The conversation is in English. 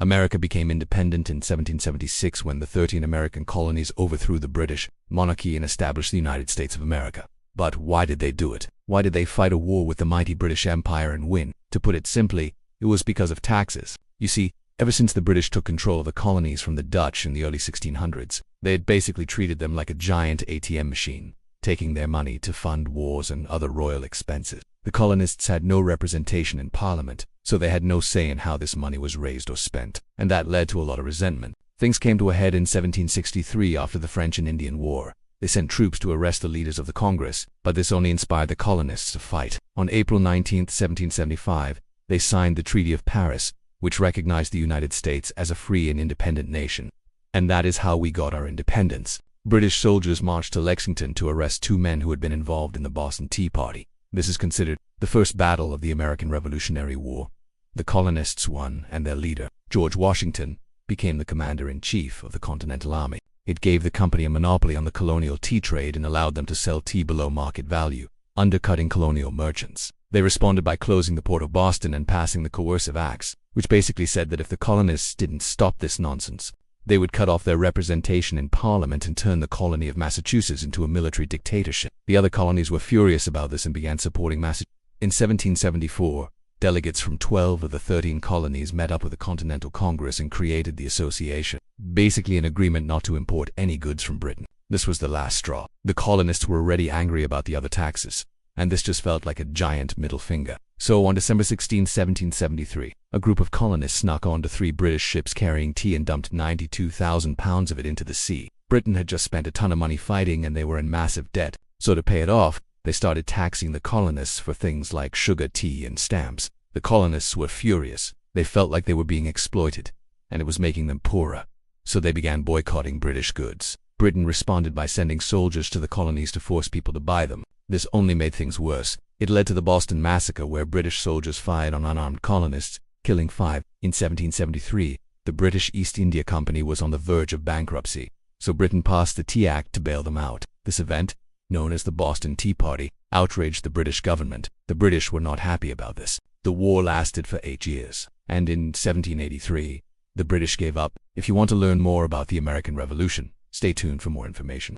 America became independent in 1776 when the 13 American colonies overthrew the British monarchy and established the United States of America. But why did they do it? Why did they fight a war with the mighty British Empire and win? To put it simply, it was because of taxes. You see, ever since the British took control of the colonies from the Dutch in the early 1600s, they had basically treated them like a giant ATM machine, taking their money to fund wars and other royal expenses. The colonists had no representation in Parliament, so they had no say in how this money was raised or spent, and that led to a lot of resentment. Things came to a head in 1763 after the French and Indian War. They sent troops to arrest the leaders of the Congress, but this only inspired the colonists to fight. On April 19, 1775, they signed the Treaty of Paris, which recognized the United States as a free and independent nation. And that is how we got our independence. British soldiers marched to Lexington to arrest 2 men who had been involved in the Boston Tea Party. This is considered the first battle of the American Revolutionary War. The colonists won, and their leader, George Washington, became the commander-in-chief of the Continental Army. It gave the company a monopoly on the colonial tea trade and allowed them to sell tea below market value, undercutting colonial merchants. They responded by closing the port of Boston and passing the Coercive Acts, which basically said that if the colonists didn't stop this nonsense, they would cut off their representation in Parliament and turn the colony of Massachusetts into a military dictatorship. The other colonies were furious about this and began supporting Massachusetts. In 1774, delegates from 12 of the 13 colonies met up with the Continental Congress and created the Association, basically an agreement not to import any goods from Britain. This was the last straw. The colonists were already angry about the other taxes, and this just felt like a giant middle finger. So on December 16, 1773, a group of colonists snuck onto 3 British ships carrying tea and dumped 92,000 pounds of it into the sea. Britain had just spent a ton of money fighting and they were in massive debt, so to pay it off, they started taxing the colonists for things like sugar, tea, and stamps. The colonists were furious. They felt like they were being exploited, and it was making them poorer. So they began boycotting British goods. Britain responded by sending soldiers to the colonies to force people to buy them. This only made things worse. It led to the Boston Massacre, where British soldiers fired on unarmed colonists, killing 5. In 1773, the British East India Company was on the verge of bankruptcy, so Britain passed the Tea Act to bail them out. This event, known as the Boston Tea Party, outraged the British government. The British were not happy about this. The war lasted for 8 years, and in 1783, the British gave up. If you want to learn more about the American Revolution, stay tuned for more information.